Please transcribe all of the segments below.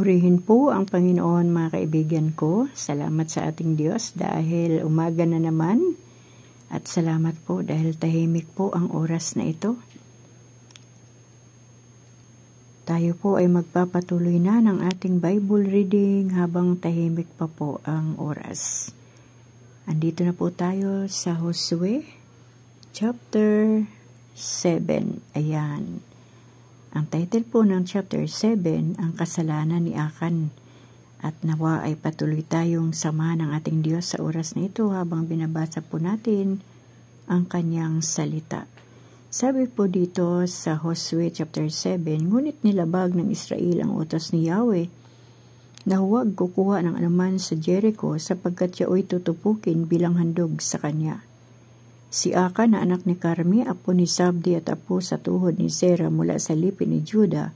Purihin po ang Panginoon mga kaibigan ko. Salamat sa ating Diyos dahil umaga na naman. At salamat po dahil tahimik po ang oras na ito. Tayo po ay magpapatuloy na ng ating Bible reading habang tahimik pa po ang oras. Andito na po tayo sa Josue, chapter 7. Ayan. Ang title po ng chapter 7, ang kasalanan ni Akan. At nawa ay patuloy tayong sama ng ating Diyos sa oras na ito habang binabasa po natin ang kanyang salita. Sabi po dito sa Josue chapter 7, ngunit nilabag ng Israel ang utos ni Yahweh na huwag kukuha ng anuman sa Jericho sapagkat siya ay tutupukin bilang handog sa kanya. Si Akan na anak ni Carmi, apo ni Sabdi at apo sa tuhod ni Zerah mula sa lipi ni Juda,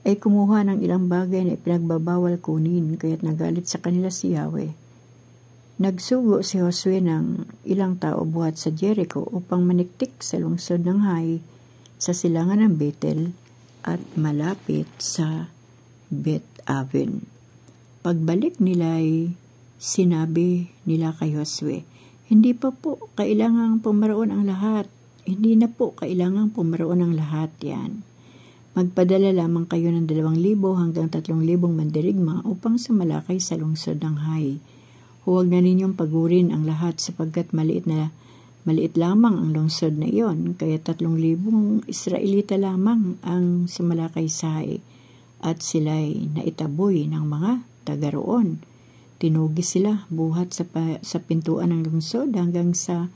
ay kumuha ng ilang bagay na ipinagbabawal kunin, kaya't nagalit sa kanila si Yahweh. Nagsugo si Josue ng ilang tao buhat sa Jericho upang maniktik sa lungsod ng Hai, sa silangan ng Bethel at malapit sa Bet-aven. Pagbalik nila'y sinabi nila kay Josue, hindi pa po kailangang pumaroon ang lahat. Hindi na po kailangang pumaroon ang lahat yan. Magpadala lamang kayo ng 2,000 hanggang 3,000 mandirigma upang sumalakay sa lungsod ng Hai. Huwag na ninyong pagurin ang lahat sapagkat maliit lamang ang lungsod na iyon, kaya 3,000 Israelita lamang ang sumalakay sa Hai, at sila'y naitaboy ng mga taga roon. Tinugi sila buhat sa pintuan ng lungsod hanggang sa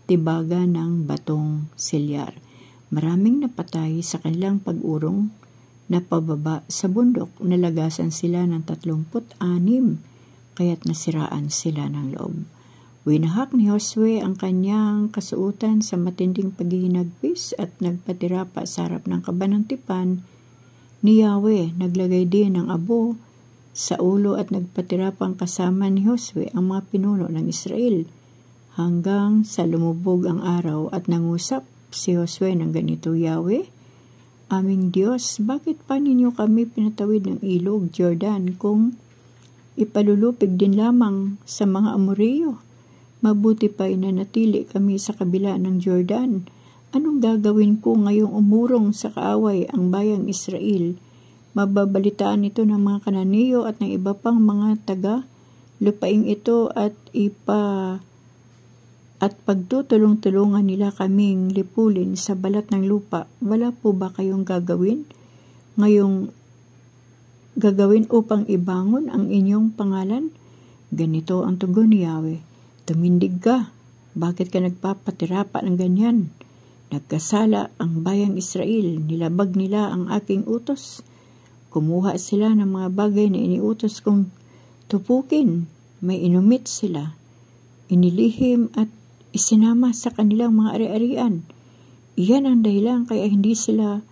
tibaga ng batong selyar. Maraming napatay sa kanilang pag-urong na pababa sa bundok. Nalagasan sila ng 36, kaya't nasiraan sila ng loob. Winahak ni Josue ang kanyang kasuotan sa matinding paghihinagpis at nagpatira pa sa harap ng kabanang-tipan ni Yahweh. Naglagay din ng abo sa ulo at nagpatira pang kasama ni Josue ang mga pinuno ng Israel hanggang sa lumubog ang araw at nangusap si Josue ng ganito, Yahweh, aming Diyos, bakit pa ninyo kami pinatawid ng ilog Jordan kung ipalulupig din lamang sa mga Amoreo? Mabuti pa inanatili kami sa kabila ng Jordan. Anong gagawin ko ngayong umurong sa kaaway ang bayang Israel? Mababalitaan ito ng mga Kananeo at ng iba pang mga taga lupaing ito at pagtutulong-tulungan nila kaming lipulin sa balat ng lupa. Wala po ba kayong gagawin upang ibangon ang inyong pangalan? Ganito ang tugon ni Yahweh, tumindig ka. Bakit ka nagpapatira pa ng ganyan? Nagkasala ang bayang Israel, nilabag nila ang aking utos. Kumuha sila ng mga bagay na iniutos kong tupukin. May inumit sila, inilihim at isinama sa kanilang mga ari-arian. Iyan ang dahilan kaya hindi sila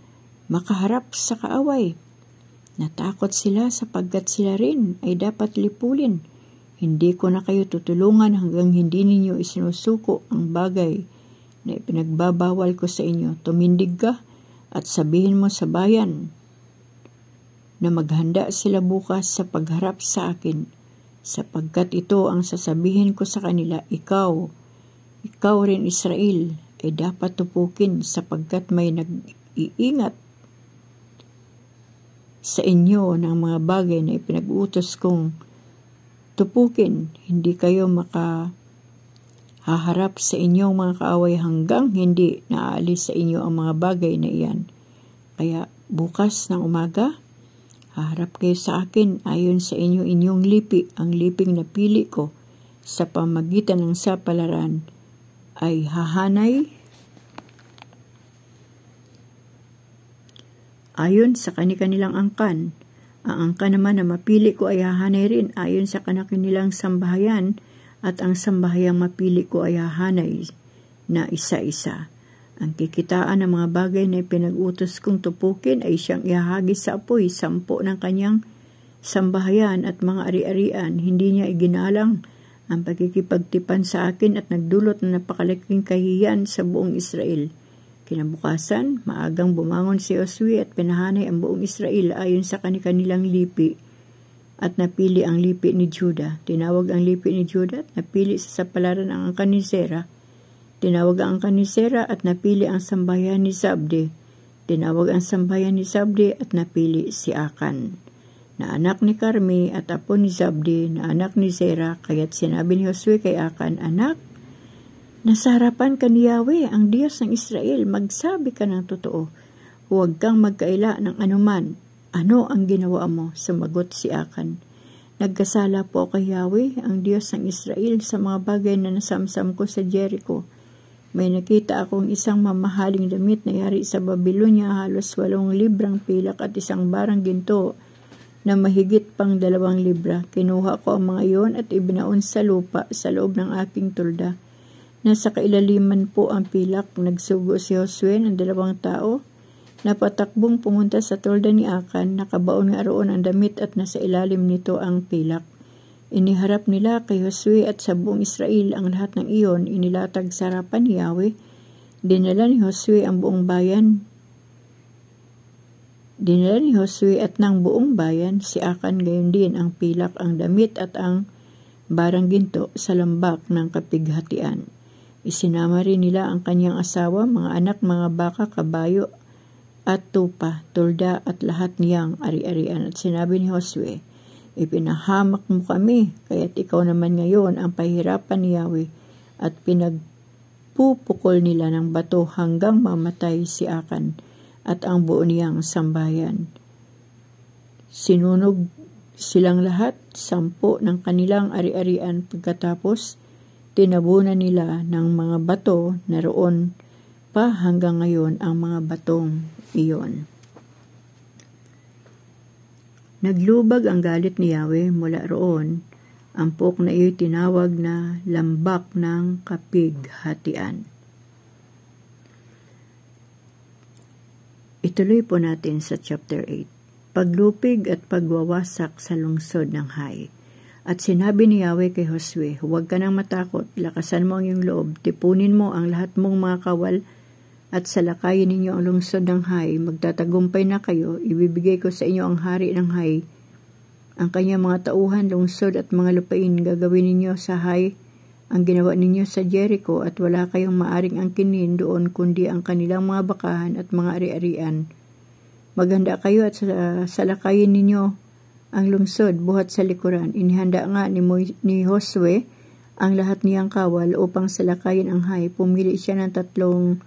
makaharap sa kaaway. Natakot sila sapagkat sila rin ay dapat lipulin. Hindi ko na kayo tutulungan hanggang hindi ninyo isinusuko ang bagay na ipinagbabawal ko sa inyo. Tumindig ka at sabihin mo sa bayan na maghanda sila bukas sa pagharap sa akin, sapagkat ito ang sasabihin ko sa kanila, ikaw rin Israel, ay dapat tupukin sapagkat may nag-iingat sa inyo ng mga bagay na ipinag-utos kong tupukin. Hindi kayo makahaharap sa inyong mga kaaway hanggang hindi naaalis sa inyo ang mga bagay na iyan. Kaya bukas ng umaga, haharap kayo sa akin ayon sa inyong lipi. Ang liping na pili ko sa pamagitan ng sapalaran ay hahanay ayon sa kanilang angkan. Ang angkan naman na mapili ko ay hahanay rin ayon sa kanilang sambahayan, at ang sambahayang mapili ko ay hahanay na isa-isa. Ang kikitaan ng mga bagay na ipinag-utos kong tupukin ay siyang ihahagis sa apoy, 10 ng kanyang sambahayan at mga ari-arian. Hindi niya iginalang ang pagkikipagtipan sa akin at nagdulot ng napakalaking kahihiyan sa buong Israel. Kinabukasan, maagang bumangon si Josue at pinahanay ang buong Israel ayon sa kanilang lipi at napili ang lipi ni Juda. Tinawag ang lipi ni Juda at napili sa sapalaran ang angkan ni Zera. Tinawag ang angkan ni Zera at napili ang sambayan ni Zabdi. Tinawag ang sambayan ni Zabdi at napili si Akan, na anak ni Carmi at apo ni Zabdi, na anak ni Zera. Kaya't sinabi ni Josue kay Akan, "Anak, nasa harapan ka ni Yahweh, ang Diyos ng Israel, magsabi ka ng totoo. Huwag kang magkaila ng anuman. Ano ang ginawa mo?" Sumagot si Akan, "Nagkasala po kay Yahweh, ang Diyos ng Israel, sa mga bagay na nasamsam ko sa Jericho. May nakita akong isang mamahaling damit na yari sa Babylonia, halos 8 librang pilak at isang barang ginto na mahigit pang 2 libra. Kinuha ko ang mga iyon at ibinaon sa lupa sa loob ng aking tulda. Nasa kailaliman po ang pilak." Nagsugo si Josue ng 2 tao. Napatakbong pumunta sa tulda ni Akan, nakabaon nga roon ang damit at nasa ilalim nito ang pilak. Iniharap nila kay Josue at sa buong Israel ang lahat ng iyon, inilatag sa harapan ni Yahweh. Dinala ni Josue ang buong bayan. Dinala ni Josue at ng buong bayan, si Akan gayon din, ang pilak, ang damit at ang barang ginto sa lambak ng kapighatian. Isinama rin nila ang kanyang asawa, mga anak, mga baka, kabayo, at tupa, tulda at lahat niyang ari-arian. At sinabi ni Josue, "Ipinahamak mo kami, kaya't ikaw naman ngayon ang pahirapan ni Yahweh." At pinagpupukol nila ng bato hanggang mamatay si Akan at ang buo niyang sambayan. Sinunog silang lahat, 10 ng kanilang ari-arian. Pagkatapos, tinabunan nila ng mga bato na roon pa hanggang ngayon ang mga batong iyon. Naglubag ang galit ni Yahweh mula roon. Ang pok na iyo'y tinawag na lambak ng kapighatian. Ituloy po natin sa chapter 8. Paglupig at pagwawasak sa lungsod ng Hai. At sinabi ni Yahweh kay Josue, "Huwag ka nang matakot, lakasan mo ang iyong loob, tipunin mo ang lahat mong mga kawal at salakayin ninyo ang lungsod ng Hai. Magtatagumpay na kayo, ibibigay ko sa inyo ang hari ng Hai. Ang kanyang mga tauhan, lungsod at mga lupain gagawin ninyo sa Hai ang ginawa ninyo sa Jericho, at wala kayong maaring angkinin doon kundi ang kanilang mga bakahan at mga ari-arian. Maghanda kayo at salakayin ninyo ang lungsod buhat sa likuran." Inihanda nga ni Josue ang lahat niyang kawal upang salakayin ang Hai. Pumili siya ng 30,000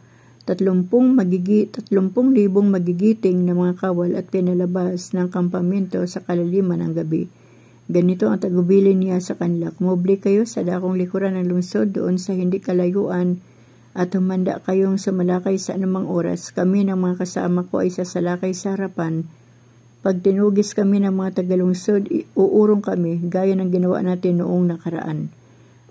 magigiting na mga kawal at pinalabas ng kampamento sa kalaliman ng gabi. Ganito ang tagubilin niya sa kanila, "Kumubli kayo sa dakong likuran ng lungsod doon sa hindi kalayuan at humanda kayong sumalakay sa anumang oras. Kami ng mga kasama ko ay sasalakay sa harapan. Pag tinugis kami ng mga tagalungsod, uurong kami gaya ng ginawa natin noong nakaraan.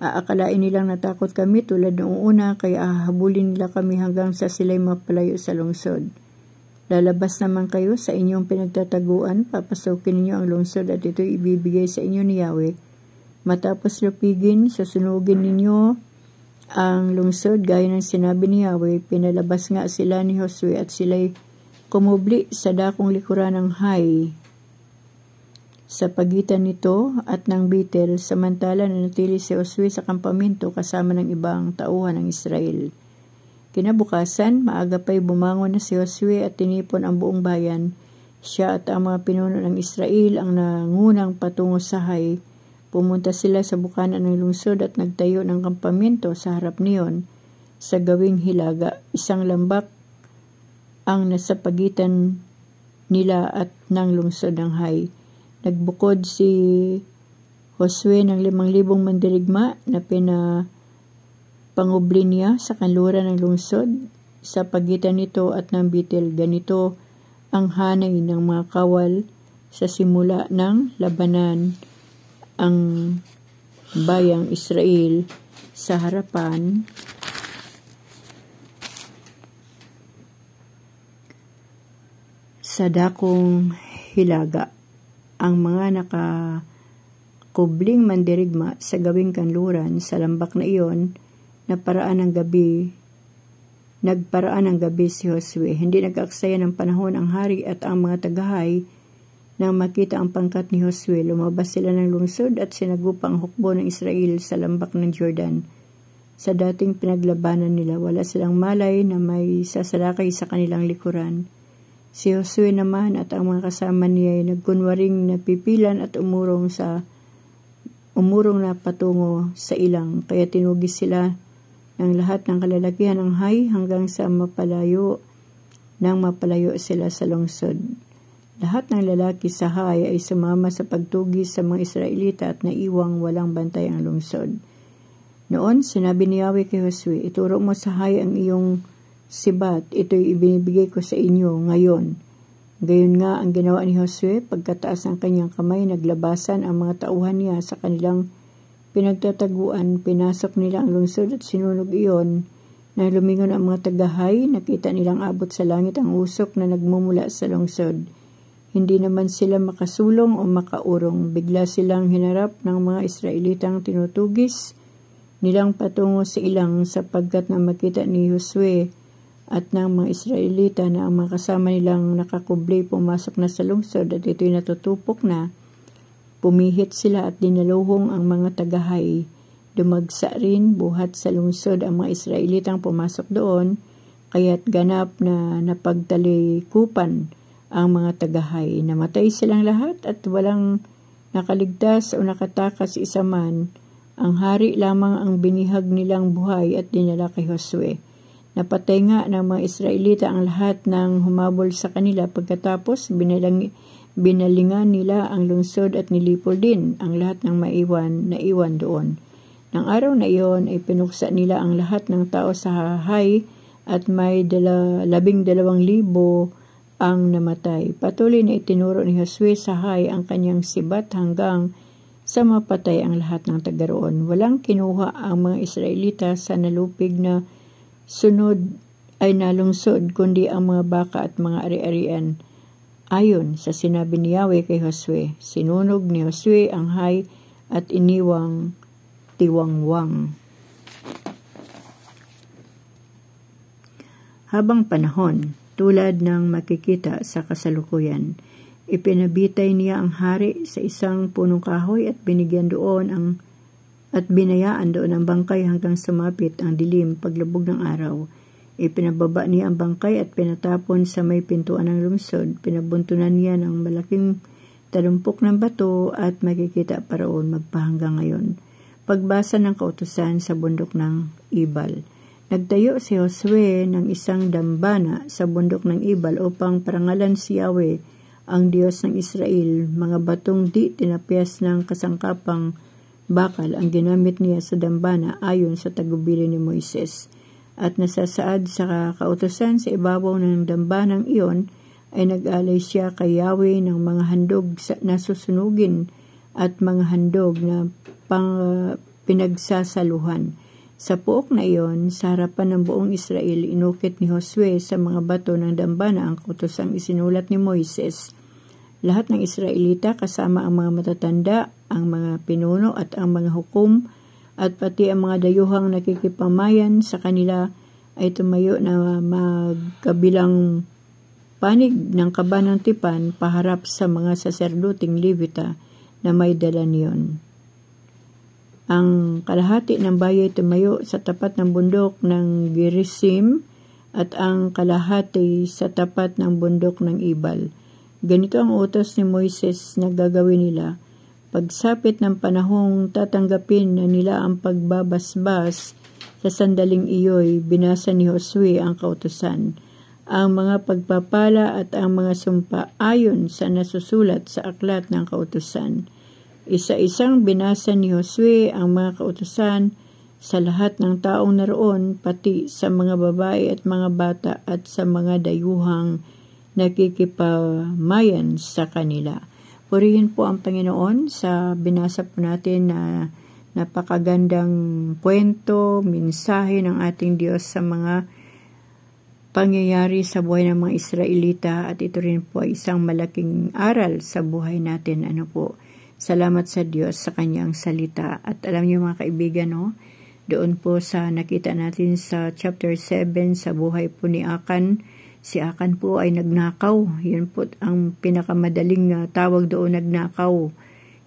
Aakalain nilang natakot kami tulad noong una, kaya hahabulin nila kami hanggang sa sila'y mapalayo sa lungsod. Lalabas naman kayo sa inyong pinagtataguan, papasukin ninyo ang lungsod at ito'y ibibigay sa inyo ni Yahweh. Matapos lupigin, susunugin ninyo ang lungsod gaya ng sinabi ni Yahweh." Pinalabas nga sila ni Josue at sila'y kumubli sa dakong likuran ng Hai sa pagitan nito at ng Betel, samantala nanatili si Josue sa kampamento kasama ng ibang tauhan ng Israel. Kinabukasan, maaga pa'y bumangon na si Josue at tinipon ang buong bayan. Siya at ang mga pinuno ng Israel ang nangunang patungo sa Hai. Pumunta sila sa bukana ng lungsod at nagtayo ng kampamento sa harap niyon sa gawing hilaga. Isang lambak ang nasa pagitan nila at ng lungsod ng Hai. Nagbukod si Josue ng 5,000 mandirigma na pinapangubli niya sa kanluran ng lungsod sa pagitan nito at ng Betel. Ganito ang hanay ng mga kawal sa simula ng labanan ang bayang Israel sa harapan sa dakong hilaga. Ang mga nakakubling mandirigma sa gawing kanluran sa lambak na iyon, nagparaan ng gabi si Josue. Hindi nag-aksaya ng panahon ang hari at ang mga tagahay Nang makita ang pangkat ni Josue, lumabas sila ng lungsod at sinagupa ang hukbo ng Israel sa lambak ng Jordan. Sa dating pinaglabanan nila, wala silang malay na may sasalakay sa kanilang likuran. Si Josue naman at ang mga kasama niya ay nagkunwaring napipilan at umurong na patungo sa ilang, kaya tinugis sila ng lahat ng kalalakihan ng Hai hanggang sa mapalayo sila sa lungsod. Lahat ng lalaki sa Hai ay sumama sa pagtugis sa mga Israelita at naiwang walang bantay ang lungsod. Noon, sinabi ni Yahweh kay Josue, ituro mo sa Hai ang iyong sibat, ito'y ibinibigay ko sa inyo ngayon. Gayon nga ang ginawa ni Josue, pagkataas ng kanyang kamay, naglabasan ang mga tauhan niya sa kanilang pinagtataguan, pinasok nila ang lungsod at sinunog iyon. Nang lumingon ang mga taga-Hai, nakita nilang abot sa langit ang usok na nagmumula sa lungsod. Hindi naman sila makasulong o makaurong. Bigla silang hinarap ng mga Israelitang tinutugis nilang patungo sa ilang, sapagkat na makita ni Josue at ng mga Israelita na ang mga kasama nilang nakakubli pumasok na sa lungsod at ito'y natutupok na, pumihit sila at dinaluhong ang mga taga-Hai. Dumagsa rin buhat sa lungsod ang mga Israelitang pumasok doon, kaya't ganap na napagtalikupan ang mga taga-Hai. Namatay silang lahat at walang nakaligtas o nakatakas isa man. Ang hari lamang ang binihag nilang buhay at dinala kay Josue. Napatay nga ng mga Israelita ang lahat ng humabol sa kanila, pagkatapos binalingan nila ang lungsod at nilipol din ang lahat ng naiwan doon. Nang araw na iyon ay pinuksa nila ang lahat ng tao sa Hai at may 12,000 ang namatay. Patuloy na itinuro ni Josue sa Hai ang kanyang sibat hanggang sa mapatay ang lahat ng taga roon. Walang kinuha ang mga Israelita sa nalupig na nalungsod, kundi ang mga baka at mga ari-arian. Ayon sa sinabi ni Yahweh kay Josue, sinunog ni Josue ang Hai at iniwang tiwangwang. Habang panahon, tulad ng makikita sa kasalukuyan, ipinabitay niya ang hari sa isang punong kahoy at binayaan doon ang bangkay hanggang sumapit ang dilim paglubog ng araw. Ipinababa niya ang bangkay at pinatapon sa may pintuan ng lungsod. Pinabuntunan niya ng malaking talumpok ng bato at makikita pa roon magpahanggang ngayon. Pagbasa ng kautusan sa bundok ng Ibal. Nagtayo si Josue ng isang dambana sa bundok ng Ibal upang parangalan si Yahweh, ang Diyos ng Israel. Mga batong di tinapyas ng kasangkapang bakal ang ginamit niya sa dambana ayon sa tagubilin ni Moises. At nasasaad sa kautusan sa ibabaw ng dambanang iyon ay nag-alay siya kay Yahweh ng mga handog na susunugin at mga handog na pinagsasaluhan. Sa puok na iyon, sa harapan ng buong Israel, inukit ni Josue sa mga bato ng dambana ang kautusang isinulat ni Moises. Lahat ng Israelita, kasama ang mga matatanda, ang mga pinuno at ang mga hukom, at pati ang mga dayuhang nakikipamayan sa kanila, ay tumayo na magkabilang panig ng kaba ng tipan paharap sa mga saserdoting Levita na may dala niyon. Ang kalahati ng bayan tumayo sa tapat ng bundok ng Gerizim at ang kalahati sa tapat ng bundok ng Ibal. Ganito ang utos ni Moises na gagawin nila. Pagsapit ng panahong tatanggapin na nila ang pagbabasbas, sa sandaling iyo'y binasa ni Josue ang kautusan, ang mga pagpapala at ang mga sumpa ayon sa nasusulat sa aklat ng kautusan. Isa-isang binasa ni Josue ang mga kautusan sa lahat ng taong naroon, pati sa mga babae at mga bata at sa mga dayuhang nakikipamayan sa kanila. Purihin po ang Panginoon sa binasa po natin na napakagandang kwento, mensahe ng ating Diyos sa mga pangyayari sa buhay ng mga Israelita, at ito rin po ay isang malaking aral sa buhay natin. Salamat sa Diyos sa kanyang salita. At alam niyo mga kaibigan, doon po sa nakita natin sa chapter 7 sa buhay po ni Akan, Si Akan po ay nagnakaw. Yun po ang pinakamadaling tawag doon, nagnakaw.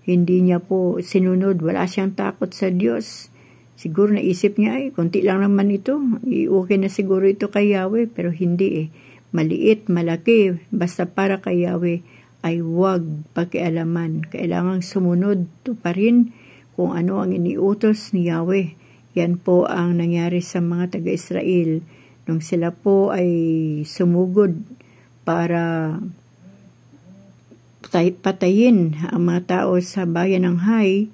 Hindi niya po sinunod. Wala siyang takot sa Diyos. Siguro naisip niya, ay, konti lang naman ito. Okay na siguro ito kay Yahweh. Pero hindi Maliit, malaki. Basta para kay Yahweh ay huwag pakialaman. Kailangang sumunod to pa rin kung ano ang iniutos ni Yahweh. Yan po ang nangyari sa mga taga-Israel nung sila po ay sumugod para patayin ang mga tao sa bayan ng Hai,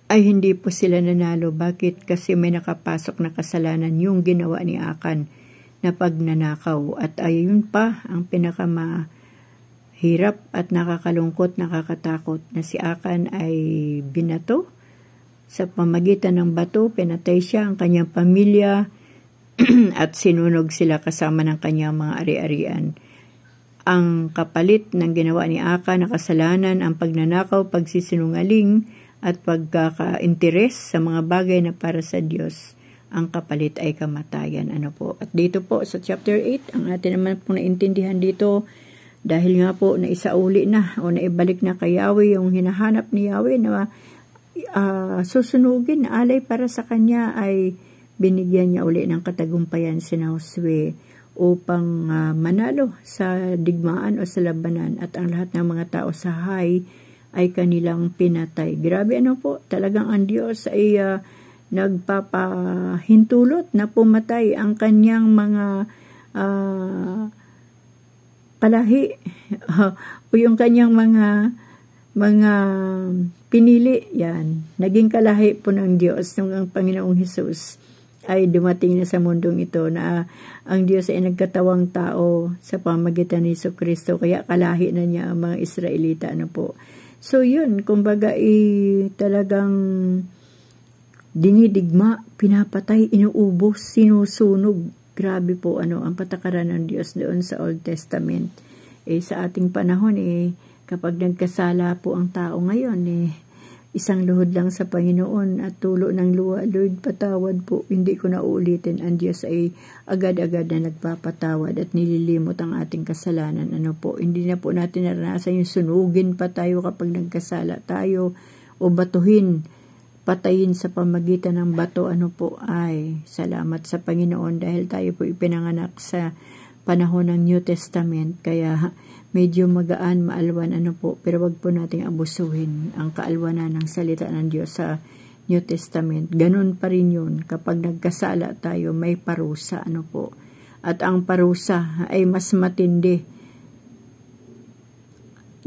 ay hindi po sila nanalo. Bakit? Kasi may nakapasok na kasalanan yung ginawa ni Akan na pagnanakaw. At ayun pa ang pinakamahirap at nakakalungkot, nakakatakot na si Akan ay binato. Sa pamagitan ng bato, pinatay siya, ang kanyang pamilya, at sinunog sila kasama ng kanyang mga ari-arian. Ang kapalit ng ginawa ni Akan na kasalanan, ang pagnanakaw, pagsisinungaling, at pagkaka-interes sa mga bagay na para sa Diyos, ang kapalit ay kamatayan. At dito po sa chapter 8, ang atin naman po naintindihan dito, dahil nga po na isauli na o naibalik na kay Yahweh yung hinahanap ni Yahweh na susunugin, alay para sa kanya, ay binigyan niya uli ng katagumpayan si Josue upang manalo sa digmaan o sa labanan, at ang lahat ng mga tao sa Hai ay kanilang pinatay. Grabe po, talagang ang Diyos ay nagpapahintulot na pumatay ang kanyang mga palahi o yung kanyang mga pinili. Yan, naging kalahi po ng Diyos nung ang Panginoong Hesus ay dumating na sa mundong ito, na ang Diyos ay nagkatawang tao sa pamagitan ni Jesucristo, kaya kalahi na niya ang mga Israelita. Po. So yun, kumbaga talagang dinidigma, pinapatay, inuubos, sinusunog. Grabe po ang patakaran ng Diyos doon sa Old Testament. Sa ating panahon, kapag nagkasala po ang tao ngayon, isang luhod lang sa Panginoon at tulo ng luwa, Lord, patawad po, hindi ko na uulitin. Ang Diyos ay agad-agad na nagpapatawad at nililimot ang ating kasalanan. Po, hindi na po natin naranasan yung sunugin pa tayo kapag nagkasala tayo, o batuhin, patayin sa pamagitan ng bato. Po, ay salamat sa Panginoon dahil tayo po ipinanganak sa panahon ng New Testament, kaya medyo magaan, maalwan po, pero wag po nating abusuhin ang kaalwanan ng salita ng Diyos sa New Testament. Ganun pa rin yun, kapag nagkasala tayo, may parusa, po, at ang parusa ay mas matindi.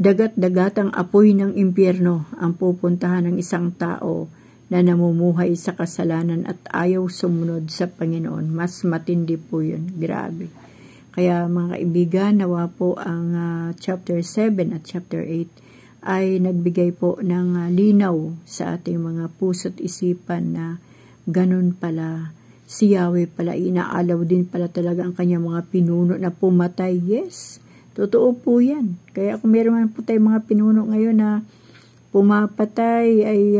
Dagat-dagatang apoy ng impyerno ang pupuntahan ng isang tao na namumuhay sa kasalanan at ayaw sumunod sa Panginoon. Mas matindi po yun. Grabe. Kaya mga kaibigan, nawa po ang chapter 7 at chapter 8 ay nagbigay po ng linaw sa ating mga puso't isipan na ganun pala. Si Yahweh pala, inaalaw din pala talaga ang kanyang mga pinuno na pumatay. Yes, totoo po yan. Kaya kung meron man po tayong mga pinuno ngayon na pumapatay, ay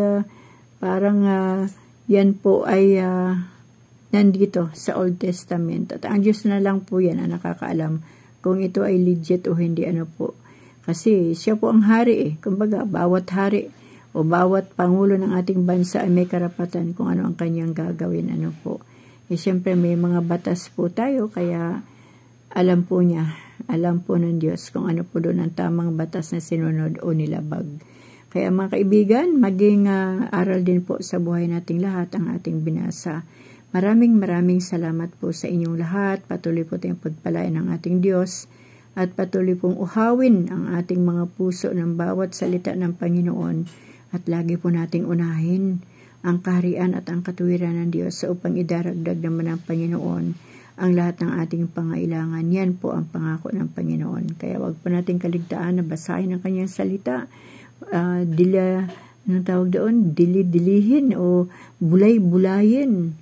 parang yan po ay nandito sa Old Testament. At ang Diyos na lang po yan ang nakakaalam kung ito ay legit o hindi. Po. Kasi siya po ang hari. Kumbaga, bawat hari o bawat pangulo ng ating bansa ay may karapatan kung ano ang kanyang gagawin. Po. Siyempre may mga batas po tayo, kaya alam po niya, alam po ng Diyos kung ano po doon ang tamang batas na sinunod o nilabag. Kaya mga kaibigan, maging aral din po sa buhay nating lahat ang ating binasa. Maraming salamat po sa inyong lahat. Patuloy po tayong pagpalain ng ating Diyos at patuloy pong uhawin ang ating mga puso ng bawat salita ng Panginoon, at lagi po nating unahin ang kaharian at ang katuwiran ng Diyos upang idaragdag naman ng Panginoon ang lahat ng ating pangailangan. Yan po ang pangako ng Panginoon. Kaya wag po nating kaligtaan na basahin ang kanyang salita, dili-dilihin o bulay-bulayin.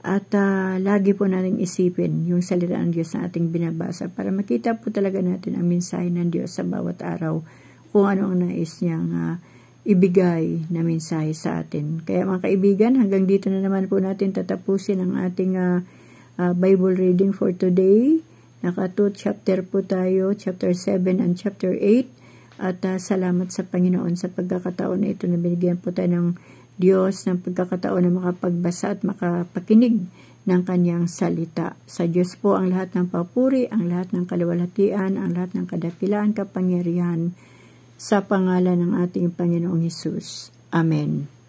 At lagi po nating isipin yung salita ng Diyos na ating binabasa para makita po talaga natin ang mensahe ng Diyos sa bawat araw, kung ano ang nais niyang ibigay na mensahe sa atin. Kaya mga kaibigan, hanggang dito na naman po natin tatapusin ang ating Bible reading for today. Naka 2 chapter po tayo, chapter 7 and chapter 8. At salamat sa Panginoon sa pagkakataon na ito na binigyan po tayo ng Diyos ng pagkakataon na makapagbasa at makapakinig ng kanyang salita. Sa Diyos po ang lahat ng papuri, ang lahat ng kaluwalhatian, ang lahat ng kadakilaan, kapangyarihan sa pangalan ng ating Panginoong Hesus. Amen.